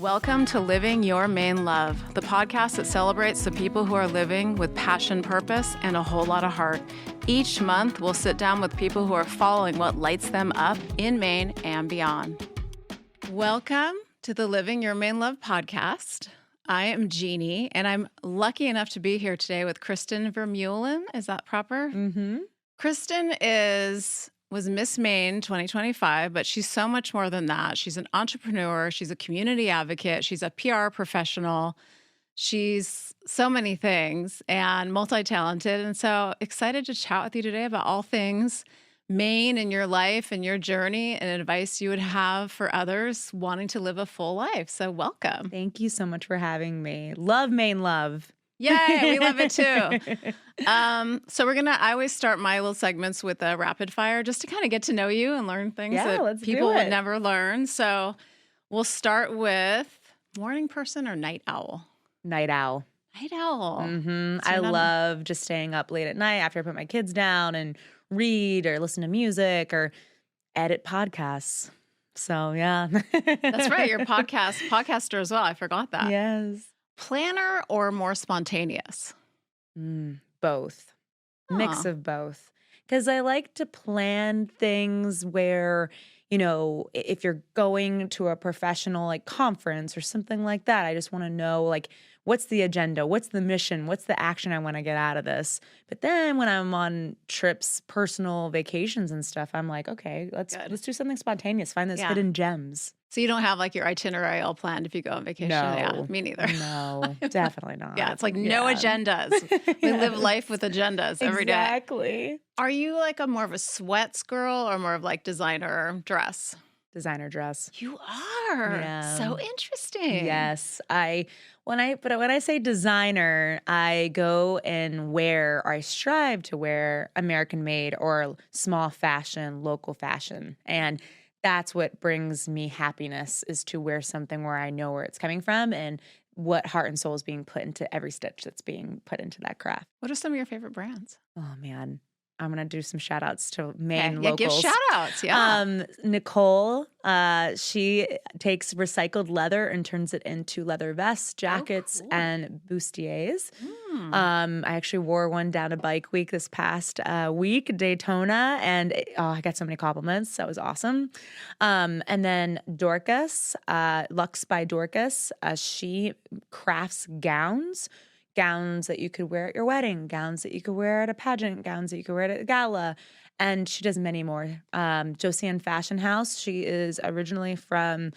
Welcome to Living Your Maine Love, the podcast that celebrates the people who are living with passion, purpose, and a whole lot of heart. Each month, we'll sit down with people who are following what lights them up in Maine and beyond. Welcome to the Living Your Maine Love podcast. I am Jeannie, and I'm lucky enough to be here today with Kristan Vermeulen. Is that proper? Mm-hmm. Kristan was Miss Maine 2025, but she's so much more than that. She's an entrepreneur. She's a community advocate. She's a PR professional. She's so many things and multi-talented. And so excited to chat with you today about all things Maine in your life and your journey and advice you would have for others wanting to live a full life. So welcome. Thank you so much for having me. Love Maine Love. Yay, we love it too. I always start my little segments with a rapid fire just to kind of get to know you and learn things that people would never learn. So we'll start with morning person or night owl? Night owl. Night owl. Mm-hmm. I love just staying up late at night after I put my kids down and read or listen to music or edit podcasts. So yeah. That's right. You're a podcaster as well. I forgot that. Yes. Planner or more spontaneous? Both. Mix of both. Because I like to plan things where, you know, if you're going to a professional like conference or something like that, I just want to know like what's the agenda, what's the mission, what's the action I want to get out of this. But then when I'm on trips, personal vacations and stuff, I'm like, okay, let's do something spontaneous. Find those hidden gems. So you don't have like your itinerary all planned if you go on vacation? No. Yeah, me neither. No, definitely not. Yeah, it's like no agendas. We live life with agendas every day. Exactly. Are you like more of a sweats girl or more of like designer dress? Designer dress. You are. Yeah. So interesting. Yes. When I say designer, I go and wear, or I strive to wear, American made or small fashion, local fashion. And that's what brings me happiness, is to wear something where I know where it's coming from and what heart and soul is being put into every stitch that's being put into that craft. What are some of your favorite brands? Oh man, I'm going to do some shout outs to Maine locals. Give shout outs. Yeah. Nicole, she takes recycled leather and turns it into leather vests, jackets, and bustiers. I actually wore one down to Bike Week this past week, Daytona, and I got so many compliments. That was awesome. And then Dorcas, Luxe by Dorcas, she crafts gowns that you could wear at your wedding, gowns that you could wear at a pageant, gowns that you could wear at a gala, and she does many more. Josiane Fashion House, she is originally from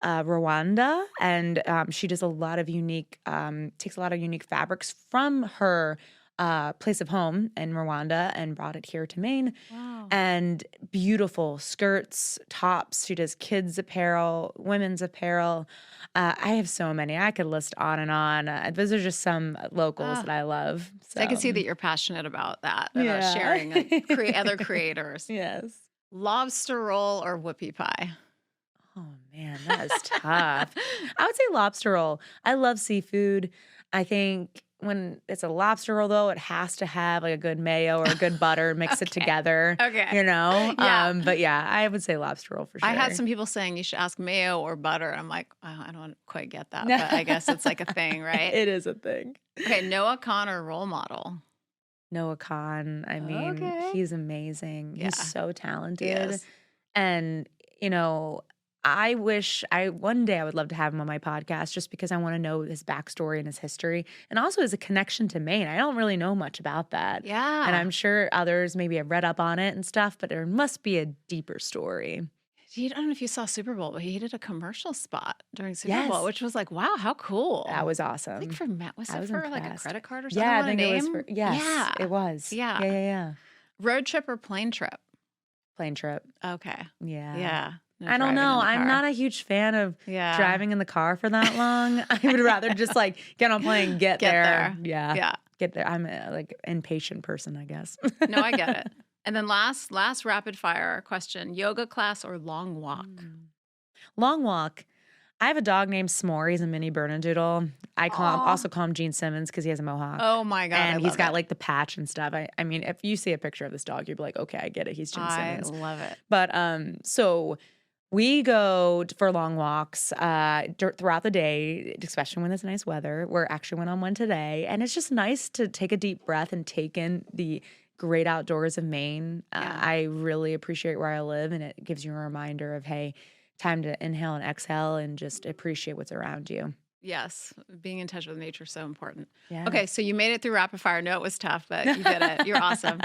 Rwanda, and she does takes a lot of unique fabrics from her place of home in Rwanda and brought it here to Maine. Wow. And beautiful skirts, tops. She does kids apparel, women's apparel. I have so many. I could list on and on. Those are just some locals that I love. So I can see that you're passionate about that, about sharing other creators. Yes. Lobster roll or whoopie pie? Oh, man, that is tough. I would say lobster roll. I love seafood. I think when it's a lobster roll, though, it has to have like a good mayo or a good butter, mix it together. Okay. You know? Yeah. But yeah, I would say lobster roll for sure. I had some people saying you should ask mayo or butter. I'm like, oh, I don't quite get that, but I guess it's like a thing, right? It is a thing. Okay, Noah Connor role model. Noah Khan, I mean, he's amazing. Yeah. He's so talented. Yes. And, you know, I wish one day I would love to have him on my podcast just because I want to know his backstory and his history and also his connection to Maine. I don't really know much about that. Yeah. And I'm sure others maybe have read up on it and stuff, but there must be a deeper story. I don't know if you saw Super Bowl, but he did a commercial spot during Super Bowl, which was like, wow, how cool. That was awesome. I think for Matt, was it for like a credit card or something? Yeah, I think it was for, yes, yeah. It was. Yeah. Yeah. Road trip or plane trip? Plane trip. Okay. Yeah. Yeah. No I don't know. I'm car. not a huge fan of driving in the car for that long. I would rather just like get on a plane, get there. Yeah. Yeah. Get there. I'm a like impatient person, I guess. No, I get it. And then last rapid fire question, yoga class or long walk? Long walk. I have a dog named S'more. He's a mini Bernedoodle. I also call him Gene Simmons because he has a mohawk. Oh my God. And he's got like the patch and stuff. I mean, if you see a picture of this dog, you'd be like, okay, I get it. He's Gene Simmons. I love it. But so We go for long walks throughout the day, especially when it's nice weather. We're actually went on one today, and it's just nice to take a deep breath and take in the great outdoors of Maine. I really appreciate where I live, and it gives you a reminder of, hey, time to inhale and exhale and just appreciate what's around you. Yes, being in touch with nature is so important. Yeah. Okay, so you made it through rapid fire. No, it was tough, but you did it. You're awesome.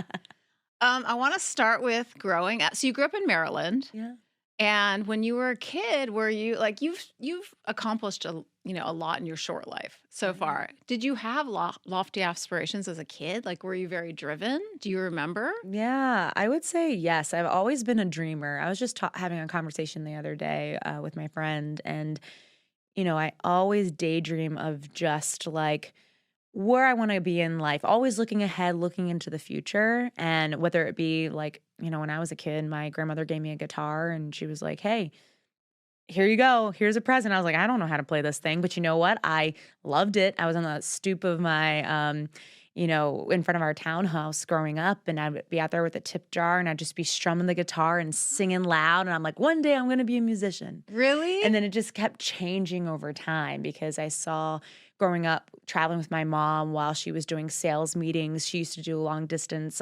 I want to start with growing up. So you grew up in Maryland. Yeah. And when you were a kid, were you like you've accomplished a lot in your short life so far? Did you have lofty aspirations as a kid? Like, were you very driven? Do you remember? Yeah, I would say yes. I've always been a dreamer. I was just having a conversation the other day with my friend, and I always daydream of just like where I want to be in life, always looking ahead, looking into the future. And whether it be like, when I was a kid, my grandmother gave me a guitar and she was like, hey, here you go. Here's a present. I was like, I don't know how to play this thing, but you know what? I loved it. I was on the stoop of my, in front of our townhouse growing up, and I would be out there with a tip jar and I'd just be strumming the guitar and singing loud. And I'm like, one day I'm going to be a musician. Really? And then it just kept changing over time because I saw growing up traveling with my mom while she was doing sales meetings. She used to do long distance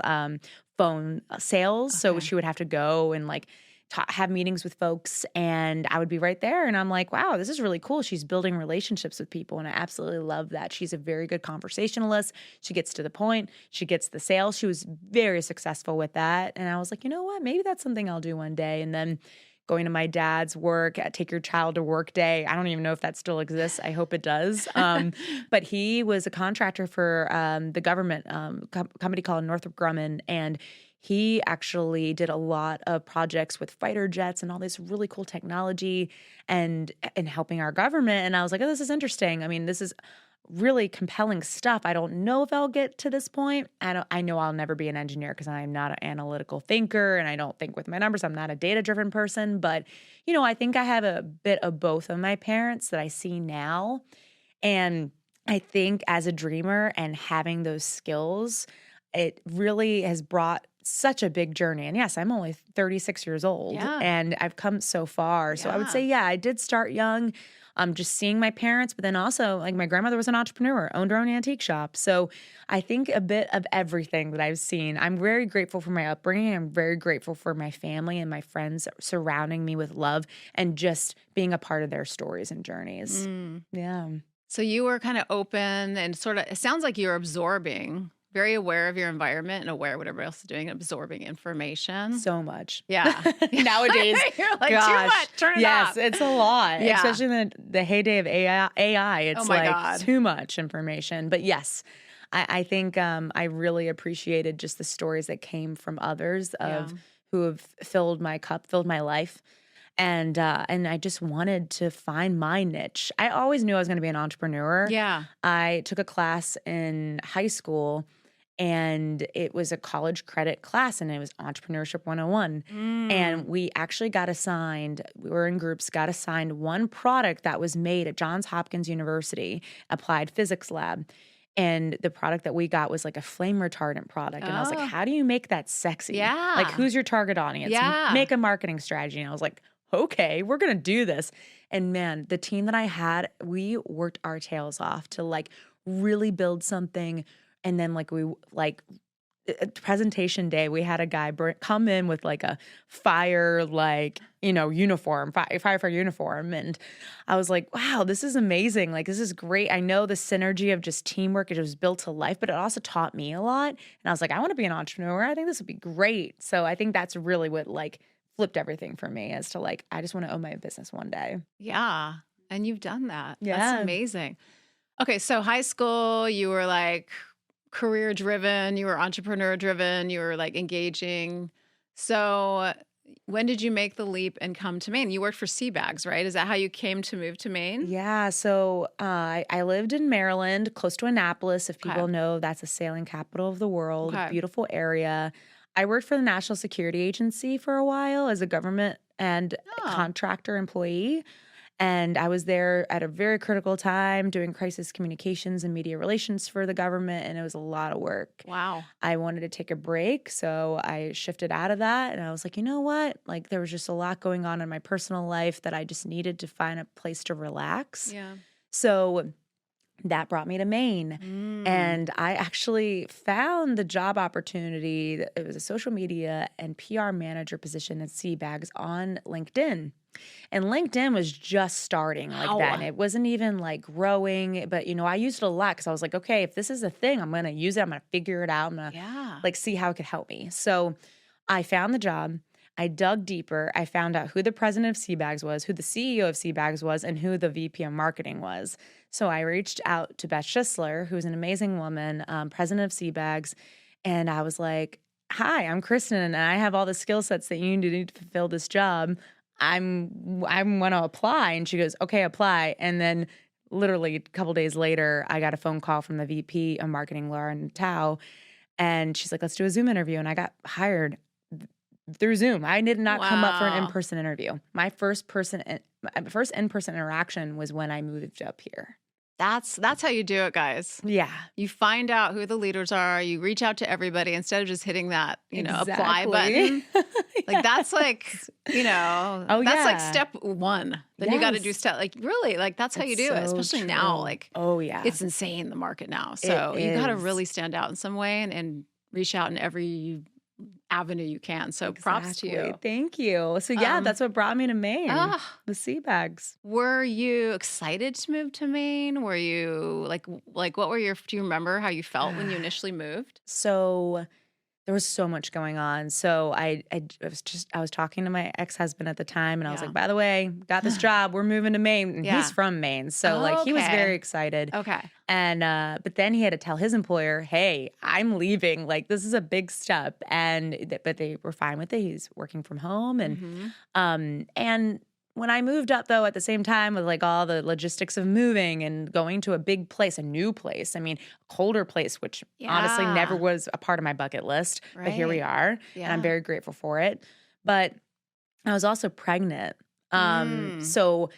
phone sales. Okay. So she would have to go and like have meetings with folks, and I would be right there. And I'm like, wow, this is really cool. She's building relationships with people. And I absolutely love that. She's a very good conversationalist. She gets to the point. She gets the sales. She was very successful with that. And I was like, you know what? Maybe that's something I'll do one day. And then going to my dad's work, take your child to work day. I don't even know if that still exists. I hope it does. But he was a contractor for the government company called Northrop Grumman, and he actually did a lot of projects with fighter jets and all this really cool technology and helping our government. And I was like, oh, this is interesting. I mean, this is really compelling stuff. I don't know if I'll get to this point. I know I'll never be an engineer because I'm not an analytical thinker and I don't think with my numbers. I'm not a data-driven person. But, I think I have a bit of both of my parents that I see now. And I think as a dreamer and having those skills, it really has brought such a big journey. And yes, I'm only 36 years old and I've come so far. So I would say, I did start young, just seeing my parents, but then also like my grandmother was an entrepreneur, owned her own antique shop. So I think a bit of everything that I've seen. I'm very grateful for my upbringing. I'm very grateful for my family and my friends surrounding me with love and just being a part of their stories and journeys. Yeah. So you were kind of open and sort of, it sounds like you're absorbing, very aware of your environment and aware of what everybody else is doing, absorbing information. So much. Yeah. Nowadays. You're like, too much, turn it off. Yes, it's a lot. Yeah. Especially in the heyday of AI. It's God. Too much information. But yes, I think I really appreciated just the stories that came from others of who have filled my cup, filled my life. And I just wanted to find my niche. I always knew I was going to be an entrepreneur. Yeah. I took a class in high school, and it was a college credit class, and it was Entrepreneurship 101. And we actually got assigned, we were in groups, got assigned one product that was made at Johns Hopkins University Applied Physics Lab. And the product that we got was like a flame retardant product. And I was like, how do you make that sexy? Yeah. Like, who's your target audience? Yeah. Make a marketing strategy. And I was like, okay, we're going to do this. And man, the team that I had, we worked our tails off to like really build something. And then presentation day, we had a guy come in with like a fire, uniform, firefighter uniform. And I was like, wow, this is amazing. Like, this is great. I know the synergy of just teamwork, it was built to life, but it also taught me a lot. And I was like, I want to be an entrepreneur. I think this would be great. So I think that's really what flipped everything for me as to I just want to own my business one day. Yeah. And you've done that. Yeah. That's amazing. Okay. So high school, you were like career driven, you were entrepreneur driven, you were like engaging. So when did you make the leap and come to Maine? You worked for Seabags, right? Is that how you came to move to Maine? Yeah. So I lived in Maryland, close to Annapolis. If people know, that's the sailing capital of the world. Beautiful area. I worked for the National Security Agency for a while as a government and contractor employee. And I was there at a very critical time doing crisis communications and media relations for the government, and it was a lot of work. Wow. I wanted to take a break, so I shifted out of that, and I was like, you know what? Like, there was just a lot going on in my personal life that I just needed to find a place to relax. Yeah. So that brought me to Maine. And I actually found the job opportunity. It was a social media and PR manager position at Seabags on LinkedIn. And LinkedIn was just starting like that. And it wasn't even like growing, but I used it a lot because I was like, okay, if this is a thing, I'm going to use it. I'm going to figure it out. I'm going to like see how it could help me. So I found the job. I dug deeper. I found out who the president of Seabags was, who the CEO of Seabags was, and who the VP of marketing was. So I reached out to Beth Schisler, who's an amazing woman, president of Seabags, and I was like, hi, I'm Kristan, and I have all the skill sets that you need to fulfill this job. I want to apply. And she goes, okay, apply. And then literally a couple days later, I got a phone call from the VP of marketing, Lauren Tao, and she's like, let's do a Zoom interview. And I got hired through Zoom. I did not come up for an in-person interview. My first in-person interaction was when I moved up here. That's how you do it, guys. Yeah. You find out who the leaders are. You reach out to everybody instead of just hitting that, apply button. Like that's like, that's like step one. Then you got to do that's how you do it. Especially now, it's insane, the market now. So you got to really stand out in some way and reach out in every avenue you can. So props to you. Thank you. So that's what brought me to Maine, the Seabags. Were you excited to move to Maine? Were you like what were do you remember how you felt when you initially moved? So there was so much going on. So I was talking to my ex-husband at the time, and I was like, by the way, got this job. We're moving to Maine. And he's from Maine. So he was very excited. Okay. And but then he had to tell his employer, hey, I'm leaving. Like, this is a big step. But they were fine with it. He's working from home. And when I moved up, though, at the same time with like all the logistics of moving and going to a big place, a new place, a colder place, which honestly never was a part of my bucket list. Right. But here we are. Yeah. And I'm very grateful for it. But I was also pregnant. So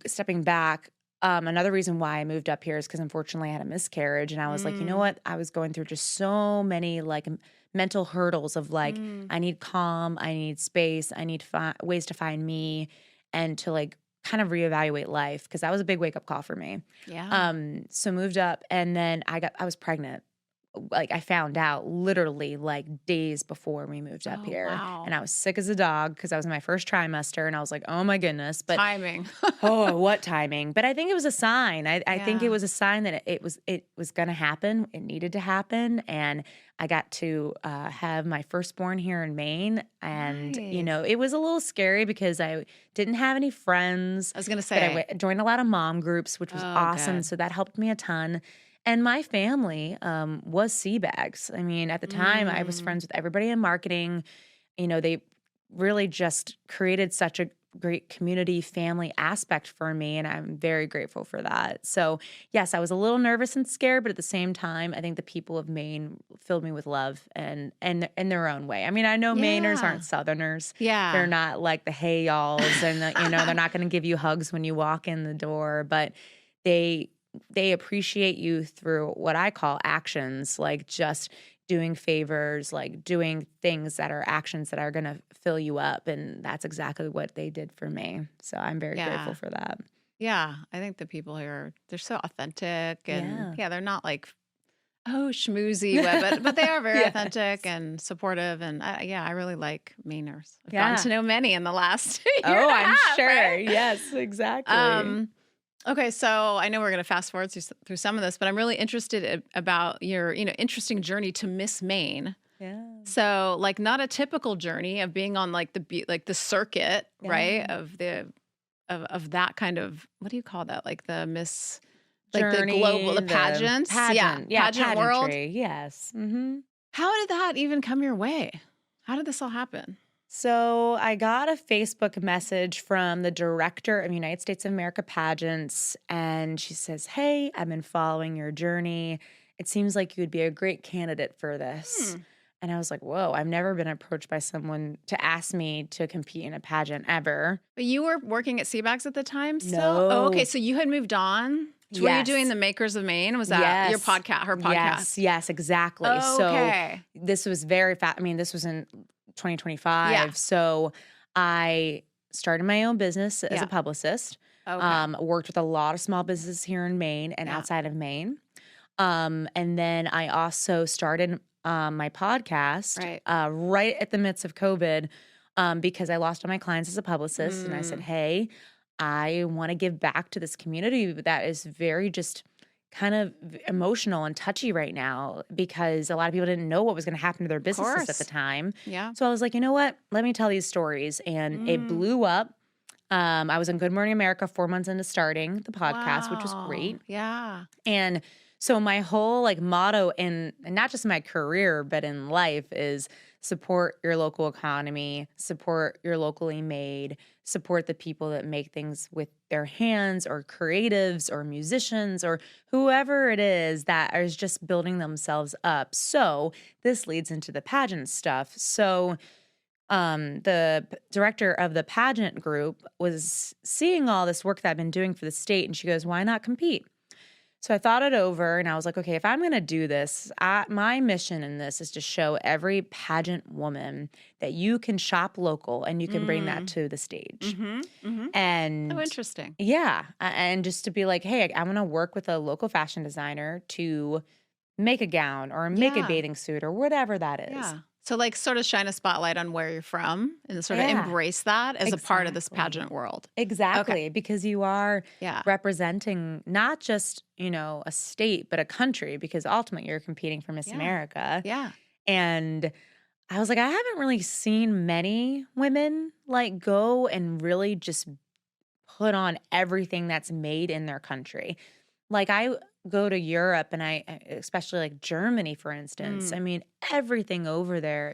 stepping back, another reason why I moved up here is because unfortunately I had a miscarriage. And I was like, you know what? I was going through just so many like mental hurdles of like, I need calm, I need space, I need ways to find me and to like kind of reevaluate life, because that was a big wake up call for me. Yeah. So moved up, and then I was pregnant. Like I found out literally like days before we moved up here. Wow. And I was sick as a dog because I was in my first trimester, and I was like, oh my goodness. But timing. What timing? But I think it was a sign. I think it was a sign that it was going to happen. It needed to happen. And I got to have my firstborn here in Maine. And, it was a little scary because I didn't have any friends. I was going to say. But I joined a lot of mom groups, which was awesome. Good. So that helped me a ton. And my family was Seabags. At the time, I was friends with everybody in marketing. They really just created such a great community family aspect for me, and I'm very grateful for that. So, yes, I was a little nervous and scared, but at the same time, I think the people of Maine filled me with love and in their own way. I know Mainers aren't Southerners. Yeah. They're not like the hey y'alls, and they're not going to give you hugs when you walk in the door, but they appreciate you through what I call actions, like just doing favors, like doing things that are actions that are going to fill you up. And that's exactly what they did for me. So I'm very grateful for that. Yeah. I think the people here, they're so authentic, and they're not like, schmoozy, but they are very authentic and supportive. And I really like Mainers. I've gotten to know many in the last year and a I'm half, sure. Right? Yes, exactly. Okay, so I know we're going to fast forward through some of this, but I'm really interested about your, interesting journey to Miss Maine. Yeah. So, like, not a typical journey of being on like the circuit, right? Of that kind of, what do you call that? Like the Miss, like journey, the pageants, pageant world. Yes. Mm-hmm. How did that even come your way? How did this all happen? So I got a Facebook message from the director of United States of America pageants, and she says, hey, I've been following your journey. It seems like you would be a great candidate for this. And I was like, whoa, I've never been approached by someone to ask me to compete in a pageant ever. But you were working at Seabags at the time still? No. Oh, okay. So you had moved on? So were you doing the Makers of Maine? Was that your podcast, her podcast? Yes, exactly. Oh, okay. So this was very fast. I mean, this was in 2025. Yeah. So I started my own business as a publicist. Okay. Worked with a lot of small businesses here in Maine and outside of Maine. And then I also started my podcast right at the midst of COVID because I lost all my clients as a publicist. And I said, hey, I want to give back to this community that is very just kind of emotional and touchy right now because a lot of people didn't know what was going to happen to their businesses at the time. Yeah. So I was like, you know what? Let me tell these stories. And it blew up. I was on Good Morning America 4 months into starting the podcast, which was great. Yeah. And so my whole like motto in and not just my career, but in life is support your local economy, support your locally made, support the people that make things with their hands or creatives or musicians or whoever it is that is just building themselves up. So this leads into the pageant stuff. So the director of the pageant group was seeing all this work that I've been doing for the state, and she goes, why not compete? So I thought it over and I was like, okay, if I'm going to do this, my mission in this is to show every pageant woman that you can shop local and you can bring that to the stage. And oh, interesting. Yeah. And just to be like, hey, I want to work with a local fashion designer to make a gown or make a bathing suit or whatever that is. Yeah. So like sort of shine a spotlight on where you're from and sort of embrace that as a part of this pageant world. Exactly. Because you are representing not just, a state, but a country because ultimately you're competing for Miss America. Yeah. And I was like, I haven't really seen many women like go and really just put on everything that's made in their country. Like I go to Europe and especially like Germany, for instance, I mean, everything over there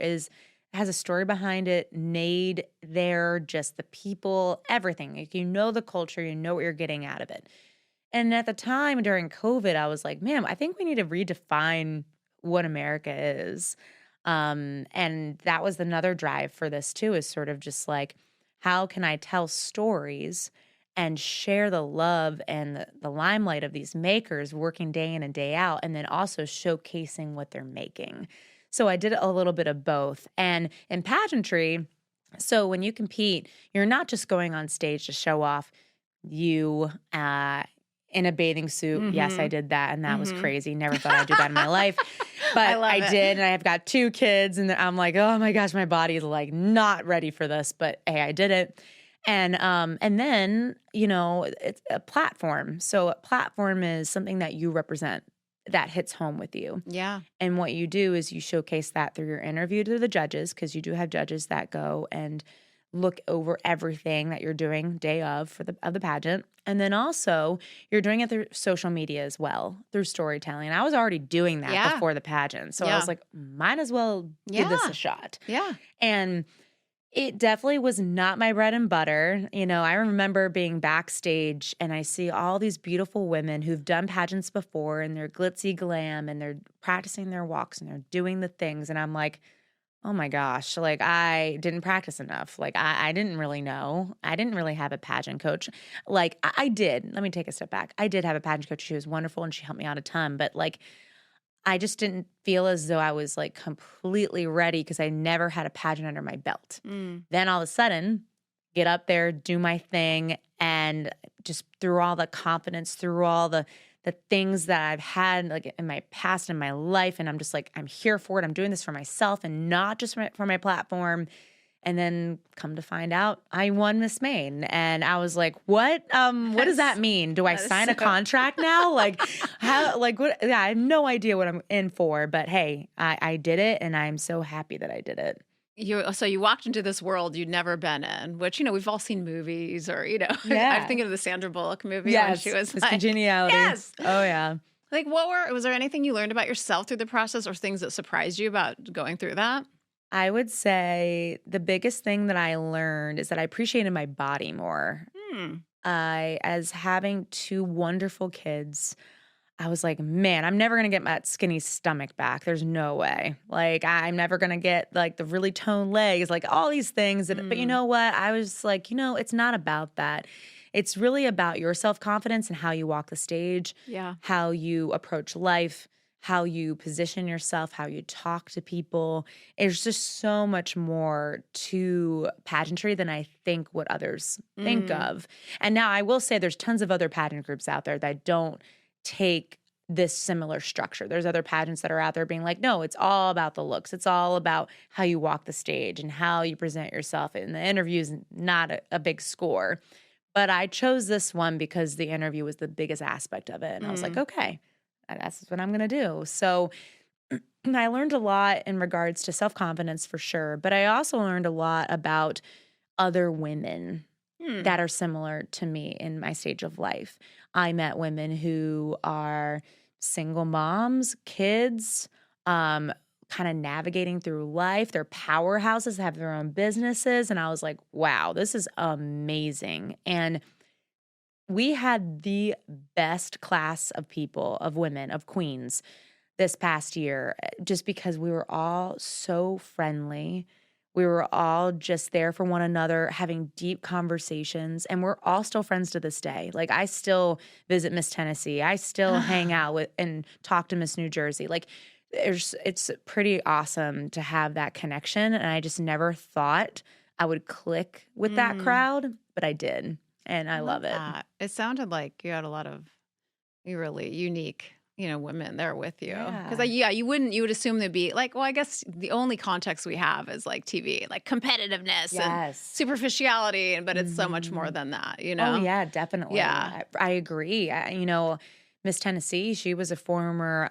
has a story behind it, made there, just the people, everything. Like, the culture, you know what you're getting out of it. And at the time during COVID, I was like, man, I think we need to redefine what America is. And that was another drive for this too, is sort of just like, how can I tell stories and share the love and the limelight of these makers working day in and day out, and then also showcasing what they're making. So I did a little bit of both. And in pageantry, so when you compete, you're not just going on stage to show off you in a bathing suit. Yes, I did that, and that was crazy. Never thought I'd do that in my life. But I did, and I have got 2 kids, and I'm like, oh my gosh, my body is like not ready for this, but hey, I did it. And then, it's a platform. So a platform is something that you represent that hits home with you. Yeah. And what you do is you showcase that through your interview to the judges, because you do have judges that go and look over everything that you're doing day of the pageant. And then also you're doing it through social media as well, through storytelling. And I was already doing that before the pageant. So I was like, might as well give this a shot. Yeah. And it definitely was not my bread and butter. I remember being backstage and I see all these beautiful women who've done pageants before and they're glitzy glam and they're practicing their walks and they're doing the things. And I'm like, oh my gosh, like I didn't practice enough. Like I didn't really know. I didn't really have a pageant coach. Like I did. Let me take a step back. I did have a pageant coach. She was wonderful and she helped me out a ton. But like I just didn't feel as though I was like completely ready because I never had a pageant under my belt. Then all of a sudden, get up there, do my thing, and just through all the confidence, through all the things that I've had like in my past, in my life, and I'm just like, I'm here for it. I'm doing this for myself and not just for my platform. And then come to find out, I won Miss Maine. And I was like, what? What does that mean? Do I sign a contract now? Like, how, like, what? Yeah, I have no idea what I'm in for. But hey, I did it. And I'm so happy that I did it. So you walked into this world you'd never been in, which, we've all seen movies or, Yeah. I'm thinking of the Sandra Bullock movie Yes, when she was Miss like, Congeniality. Yes. Oh, yeah. Like was there anything you learned about yourself through the process or things that surprised you about going through that? I would say the biggest thing that I learned is that I appreciated my body more. As having 2 wonderful kids, I was like, man, I'm never going to get that skinny stomach back. There's no way. Like, I'm never going to get like the really toned legs, like all these things. But you know what? I was like, it's not about that. It's really about your self-confidence and how you walk the stage, how you approach life, how you position yourself, how you talk to people. There's just so much more to pageantry than I think what others think of. And now I will say there's tons of other pageant groups out there that don't take this similar structure. There's other pageants that are out there being like, no, it's all about the looks. It's all about how you walk the stage and how you present yourself. And the interview is not a big score. But I chose this one because the interview was the biggest aspect of it. And I was like, okay, that's what I'm going to do. So I learned a lot in regards to self-confidence for sure. But I also learned a lot about other women that are similar to me in my stage of life. I met women who are single moms, kids, kind of navigating through life. They're powerhouses, have their own businesses. And I was like, wow, this is amazing. And we had the best class of people, of women, of queens this past year, just because we were all so friendly. We were all just there for one another, having deep conversations, and we're all still friends to this day. Like, I still visit Miss Tennessee. I still hang out with and talk to Miss New Jersey. Like, it's pretty awesome to have that connection, and I just never thought I would click with that crowd, but I did, and I love it. It sounded like you had a lot of really unique women there with you. Because you would assume they'd be like, well, I guess the only context we have is like TV, like competitiveness and superficiality, but it's so much more than that, Oh yeah, definitely. Yeah. I agree. Miss Tennessee, she was a former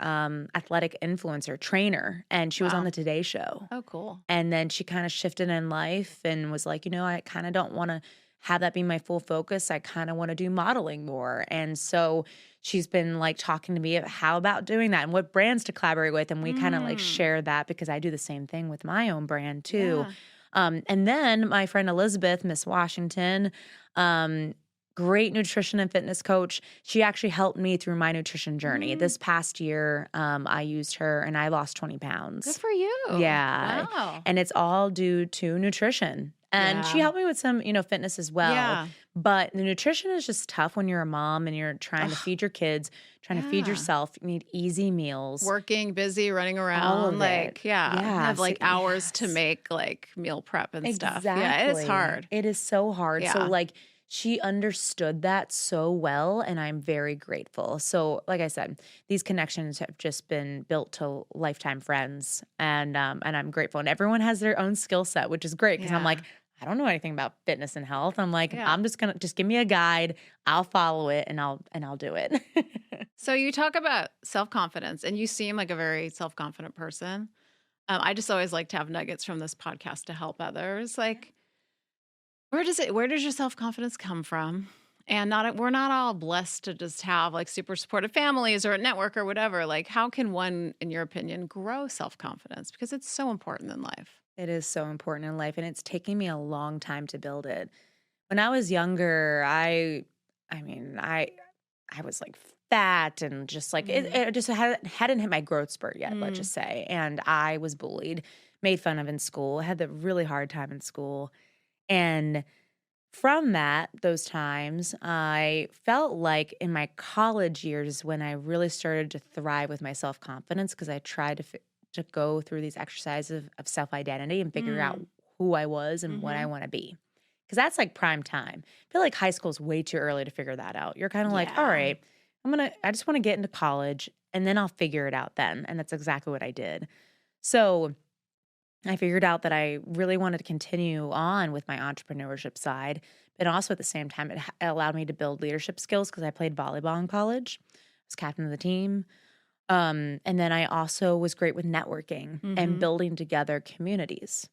athletic influencer trainer, and she was on the Today Show. Oh, cool. And then she kind of shifted in life and was like, I kind of don't want to have that be my full focus. I kind of want to do modeling more. And so she's been like talking to me about how about doing that and what brands to collaborate with. And we kind of like share that because I do the same thing with my own brand too. Yeah. And then my friend Elizabeth, Miss Washington, great nutrition and fitness coach. She actually helped me through my nutrition journey. This past year, I used her and I lost 20 pounds. Good for you. Yeah. Wow. And it's all due to nutrition. And she helped me with some, fitness as well. Yeah. But the nutrition is just tough when you're a mom and you're trying to feed your kids, trying to feed yourself. You need easy meals. Working, busy, running around. Like, you have like hours to make like meal prep and stuff. Yeah, it is hard. It is so hard. Yeah. So like she understood that so well, and I'm very grateful. So like I said, these connections have just been built to lifetime friends, and I'm grateful. And everyone has their own skill set, which is great because I'm like, I don't know anything about fitness and health. I'm like, I'm just gonna give me a guide. I'll follow it, and I'll do it. So you talk about self-confidence, and you seem like a very self-confident person. I just always like to have nuggets from this podcast to help others. Like, where does your self-confidence come from? And we're not all blessed to just have like super supportive families or a network or whatever. Like, how can one, in your opinion, grow self-confidence? Because it's so important in life. It is so important in life, and it's taken me a long time to build it. When I was younger, I was like fat and just like it just hadn't hit my growth spurt yet, let's just say. And I was bullied, made fun of in school, had the really hard time in school. And from those times, I felt like in my college years when I really started to thrive with my self-confidence, because I tried to go through these exercises of self-identity and figure out who I was and what I want to be. Because that's like prime time. I feel like high school is way too early to figure that out. You're kind of like, all right, I just want to get into college and then I'll figure it out then. And that's exactly what I did. So I figured out that I really wanted to continue on with my entrepreneurship side, but also at the same time, it allowed me to build leadership skills because I played volleyball in college. I was captain of the team. And then I also was great with networking and building together communities.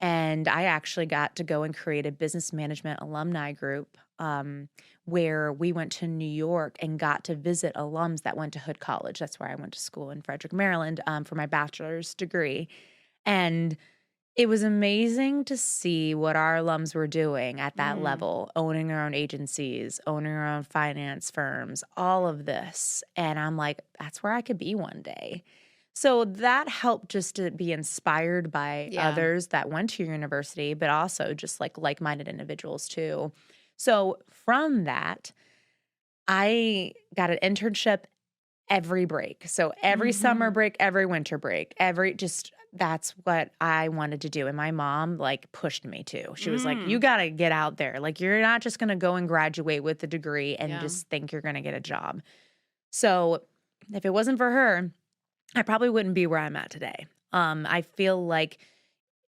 And I actually got to go and create a business management alumni group where we went to New York and got to visit alums that went to Hood College. That's where I went to school in Frederick, Maryland for my bachelor's degree. And It was amazing to see what our alums were doing at that level, owning their own agencies, owning their own finance firms, all of this. And I'm like, that's where I could be one day. So that helped just to be inspired by others that went to your university, but also just like-minded individuals too. So from that, I got an internship every break. So every summer break, every winter break, that's what I wanted to do. And my mom pushed me to. She was like, you got to get out there. You're not just going to go and graduate with a degree and just think you're going to get a job. So if it wasn't for her, I probably wouldn't be where I'm at today. I feel like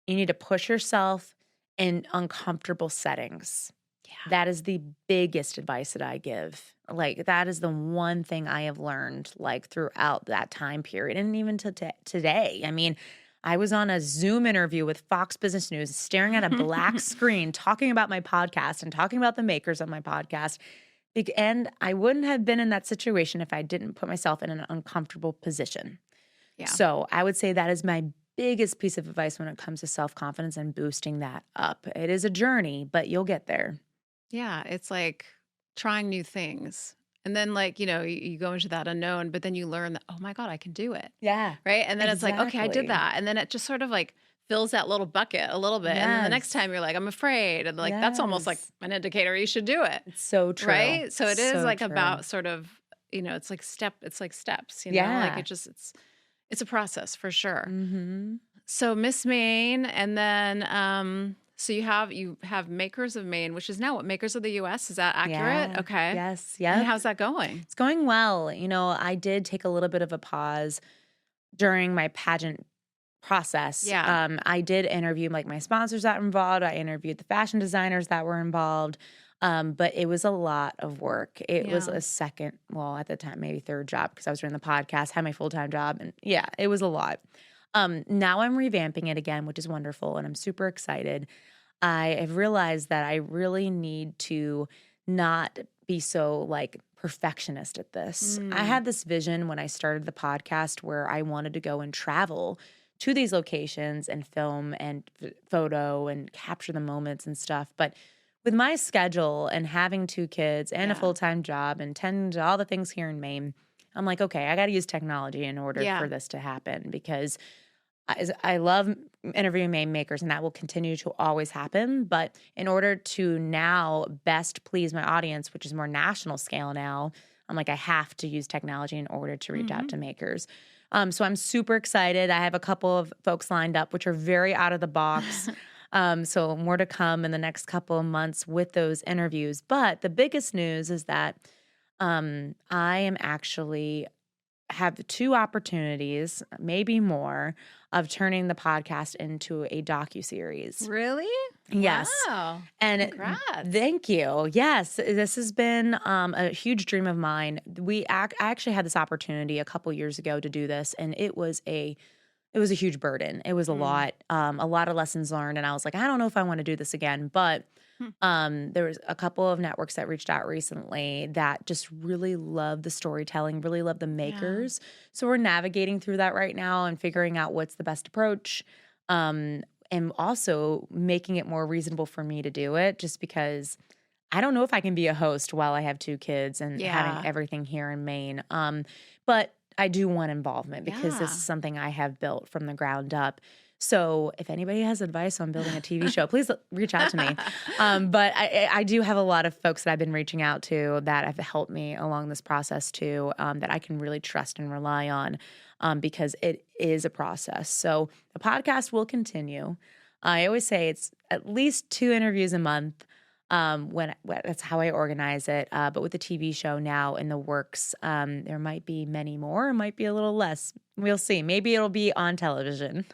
you need to push yourself in uncomfortable settings. Yeah. That is the biggest advice that I give. That is the one thing I have learned throughout that time period and even to today. I mean, I was on a Zoom interview with Fox Business News, staring at a black screen, talking about my podcast and talking about the makers of my podcast. And I wouldn't have been in that situation if I didn't put myself in an uncomfortable position. Yeah. So I would say that is my biggest piece of advice when it comes to self-confidence and boosting that up. It is a journey, but you'll get there. Yeah, it's like trying new things. And then you go into that unknown, but then you learn that, oh my God, I can do it. Yeah. Right. And then it's like, okay, I did that. And then it just sort of fills that little bucket a little bit. Yes. And then the next time you're like, I'm afraid. And that's almost like an indicator you should do it. It's so true. Right. So it is about sort of, it's like steps, Yeah. It's a process for sure. Mm-hmm. So Miss Maine, and then, so you have Makers of Maine, which is now what, Makers of the U.S. Is that accurate? Yeah. Okay. Yes. Yeah. And how's that going? It's going well. I did take a little bit of a pause during my pageant process. Yeah. I did interview my sponsors that were involved. I interviewed the fashion designers that were involved. But it was a lot of work. It was a second, well, at the time, maybe third job because I was doing the podcast, had my full-time job. And yeah, it was a lot. Now I'm revamping it again, which is wonderful. And I'm super excited. I have realized that I really need to not be so perfectionist at this. I had this vision when I started the podcast where I wanted to go and travel to these locations and film and photo and capture the moments and stuff. But with my schedule and having 2 kids and a full-time job and tending to all the things here in Maine, I'm like, okay, I got to use technology in order for this to happen because I love interviewing Maine makers and that will continue to always happen. But in order to now best please my audience, which is more national scale now, I'm like, I have to use technology in order to reach out to makers. So I'm super excited. I have a couple of folks lined up, which are very out of the box. So more to come in the next couple of months with those interviews. But the biggest news is that I am actually have 2 opportunities, maybe more, of turning the podcast into a docuseries. Really? Yes. Wow. And congrats. Thank you. Yes, this has been a huge dream of mine. I actually had this opportunity a couple years ago to do this, and it was a huge burden. It was a lot of lessons learned, and I was like, I don't know if I want to do this again, but there was a couple of networks that reached out recently that just really love the storytelling, really love the makers. Yeah. So we're navigating through that right now and figuring out what's the best approach, and also making it more reasonable for me to do it just because I don't know if I can be a host while I have 2 kids and having everything here in Maine. But I do want involvement because this is something I have built from the ground up. So if anybody has advice on building a TV show, please reach out to me. But I do have a lot of folks that I've been reaching out to that have helped me along this process too, that I can really trust and rely on because it is a process. So the podcast will continue. I always say it's at least 2 interviews a month. That's how I organize it. But with the TV show now in the works, there might be many more, it might be a little less. We'll see. Maybe it'll be on television.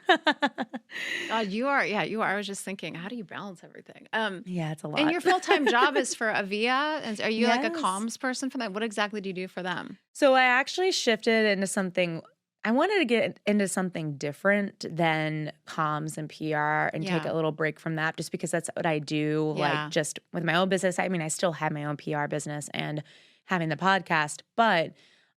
You are. I was just thinking, how do you balance everything? Yeah, it's a lot. And your full-time job is for Avia. And are you like a comms person for that? What exactly do you do for them? So I actually shifted into something. I wanted to get into something different than comms and PR and take a little break from that just because that's what I do, just with my own business. I mean, I still have my own PR business and having the podcast, but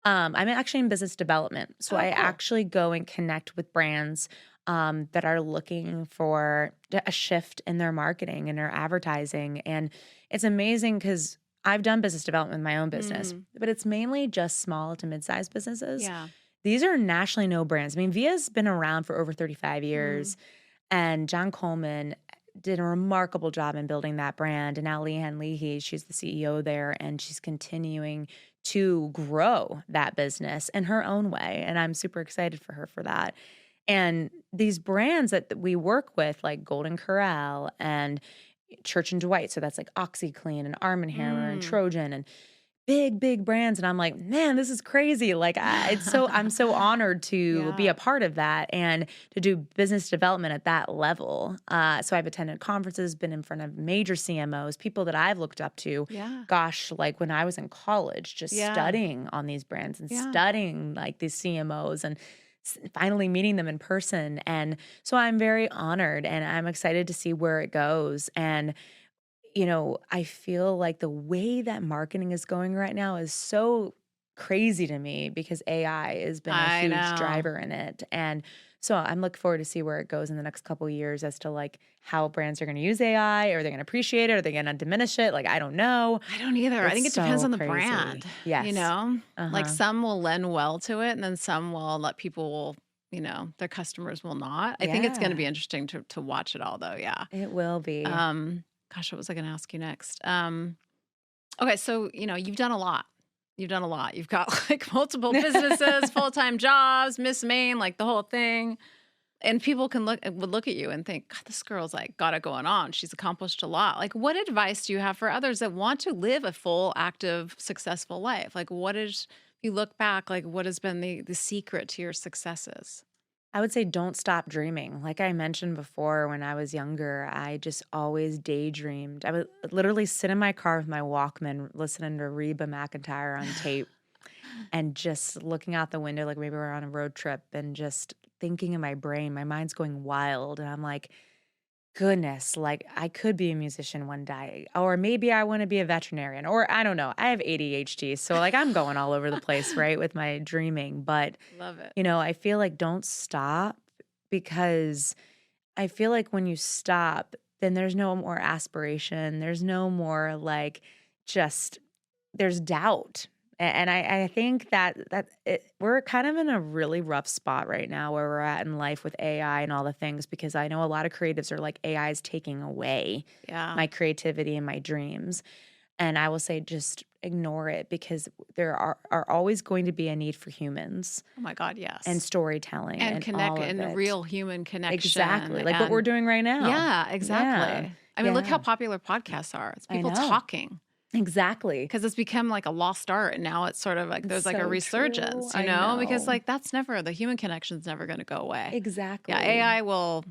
I'm actually in business development. So I actually go and connect with brands that are looking for a shift in their marketing and their advertising. And it's amazing because I've done business development in my own business, but it's mainly just small to mid-sized businesses. Yeah. These are nationally known brands. I mean, Via's been around for over 35 years, and John Coleman did a remarkable job in building that brand. And now Leanne Leahy, she's the CEO there, and she's continuing to grow that business in her own way. And I'm super excited for her for that. And these brands that we work with, like Golden Corral and Church and Dwight, so that's like OxyClean and Arm & Hammer and Trojan and big brands. And I'm like, man, this is crazy. Like, I'm so honored to be a part of that and to do business development at that level. So I've attended conferences, been in front of major CMOs, people that I've looked up to. Yeah. Gosh, like when I was in college, just studying on these brands and studying like these CMOs and finally meeting them in person. And so I'm very honored and I'm excited to see where it goes. And I feel like the way that marketing is going right now is so crazy to me because AI has been a huge driver in it. And so I'm looking forward to see where it goes in the next couple of years as to like how brands are going to use AI. Are they going to appreciate it? Are they going to diminish it? Like, I don't know. I don't either. I think it depends on the brand. Yes. Like some will lend well to it and then some will let people, their customers will not. I think it's going to be interesting to watch it all though. Yeah. It will be. Gosh, what was I going to ask you next? Okay, so, you've done a lot. You've got like multiple businesses, full-time jobs, Miss Maine, like the whole thing. And people would look at you and think, God, this girl's like got it going on. She's accomplished a lot. Like, what advice do you have for others that want to live a full, active, successful life? Like, if you look back, like what has been the secret to your successes? I would say don't stop dreaming. Like I mentioned before, when I was younger, I just always daydreamed. I would literally sit in my car with my Walkman, listening to Reba McEntire on tape and just looking out the window, like maybe we're on a road trip and just thinking in my brain, my mind's going wild. And I'm like, goodness, like I could be a musician one day, or maybe I want to be a veterinarian, or I don't know. I have ADHD, so like I'm going all over the place, right, with my dreaming. But love it. I feel like don't stop because I feel like when you stop, then there's no more aspiration. There's no more like there's doubt. And I think we're kind of in a really rough spot right now where we're at in life with AI and all the things, because I know a lot of creatives are like, AI is taking away my creativity and my dreams. And I will say just ignore it because there are always going to be a need for humans. Oh my God, yes. And storytelling and connect all of and real human connection. Exactly. Like what we're doing right now. Yeah, exactly. Yeah. I mean, look how popular podcasts are. It's people talking. Exactly. Because it's become like a lost art. And now it's sort of like there's like a resurgence, because like the human connection's never going to go away. Exactly. Yeah, AI it will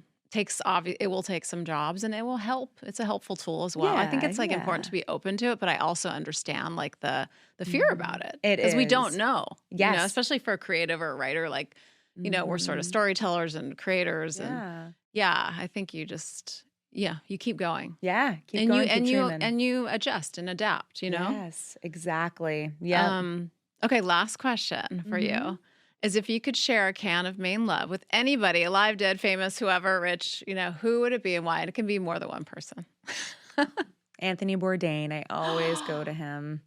take some jobs and it will help. It's a helpful tool as well. I think it's like important to be open to it, but I also understand like the fear about it. Because we don't know. Yes. Especially for a creative or a writer, like, we're sort of storytellers and creators. And I think you just... Yeah, you keep going. Yeah, keep going. And you adjust and adapt, Yes, exactly. Yeah. Okay, last question for you is if you could share a can of Maine love with anybody, alive, dead, famous, whoever, rich, who would it be and why? And it can be more than one person. Anthony Bourdain. I always go to him.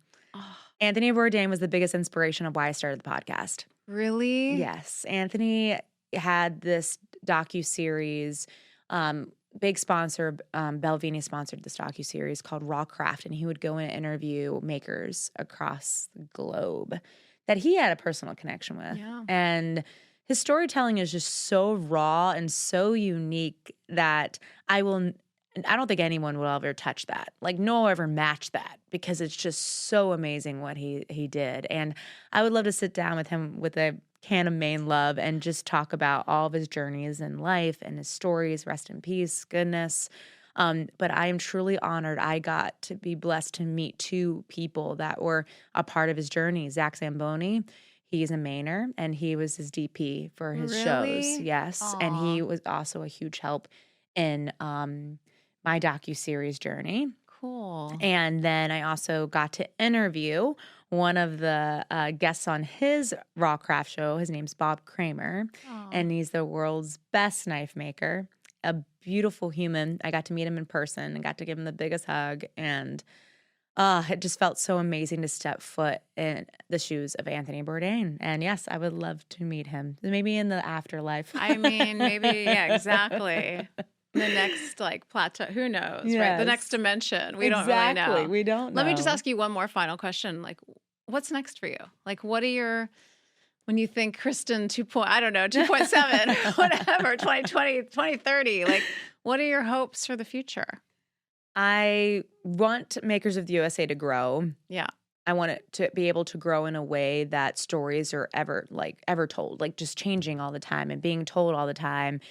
Anthony Bourdain was the biggest inspiration of why I started the podcast. Really? Yes. Anthony had this docuseries, big sponsor, Belvini sponsored this docuseries called Raw Craft, and he would go and interview makers across the globe that he had a personal connection with. Yeah. And his storytelling is just so raw and so unique that I don't think anyone will ever touch that. Like no one will ever match that because it's just so amazing what he did. And I would love to sit down with him with a can of Maine love and just talk about all of his journeys in life and his stories. Rest in peace, goodness. But I am truly honored. I got to be blessed to meet two people that were a part of his journey. Zach Zamboni, he's a Mainer, and he was his DP for his shows. Yes. Aww. And he was also a huge help in my docuseries journey. Cool. And then I also got to interview one of the guests on his Raw Craft show. His name's Bob Kramer, and he's the world's best knife maker. A beautiful human. I got to meet him in person and got to give him the biggest hug, and it just felt so amazing to step foot in the shoes of Anthony Bourdain. And yes, I would love to meet him, maybe in the afterlife. I mean, maybe, yeah, exactly. The next plateau, who knows, right? The next dimension. We don't really know. We don't know. Let me just ask you one more final question. What's next for you? What are when you think Kristan 2.7, whatever, 2020, 2030, what are your hopes for the future? I want Makers of the USA to grow. Yeah. I want it to be able to grow in a way that stories are ever told, just changing all the time and being told all the time.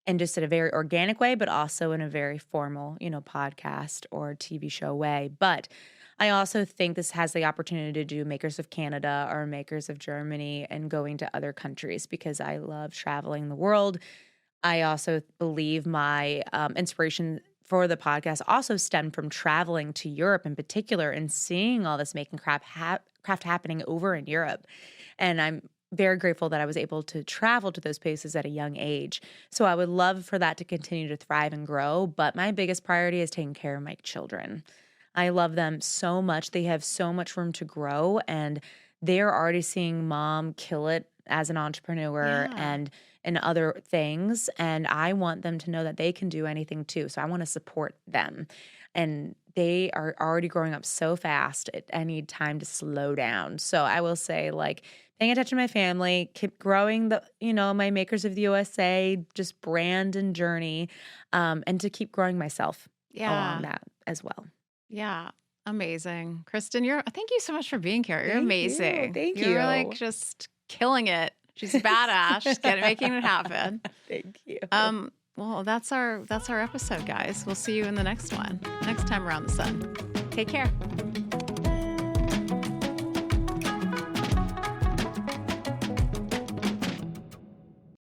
And just in a very organic way, but also in a very formal, podcast or TV show way. But I also think this has the opportunity to do Makers of Canada or Makers of Germany and going to other countries because I love traveling the world. I also believe my inspiration for the podcast also stemmed from traveling to Europe in particular and seeing all this making craft happening over in Europe. And I'm very grateful that I was able to travel to those places at a young age. So I would love for that to continue to thrive and grow. But my biggest priority is taking care of my children. I love them so much. They have so much room to grow, and they're already seeing mom kill it as an entrepreneur and other things. And I want them to know that they can do anything too. So I want to support them. And they are already growing up so fast. I need time to slow down. So I will say, paying attention to my family, keep growing my Makers of the USA, just brand and journey, and to keep growing myself along that as well. Yeah. Amazing. Kristan, thank you so much for being here. You're amazing. Thank you. You're just killing it. She's badass. She's making it happen. Thank you. Well, that's our episode, guys. We'll see you in the next one. Next time around the sun. Take care.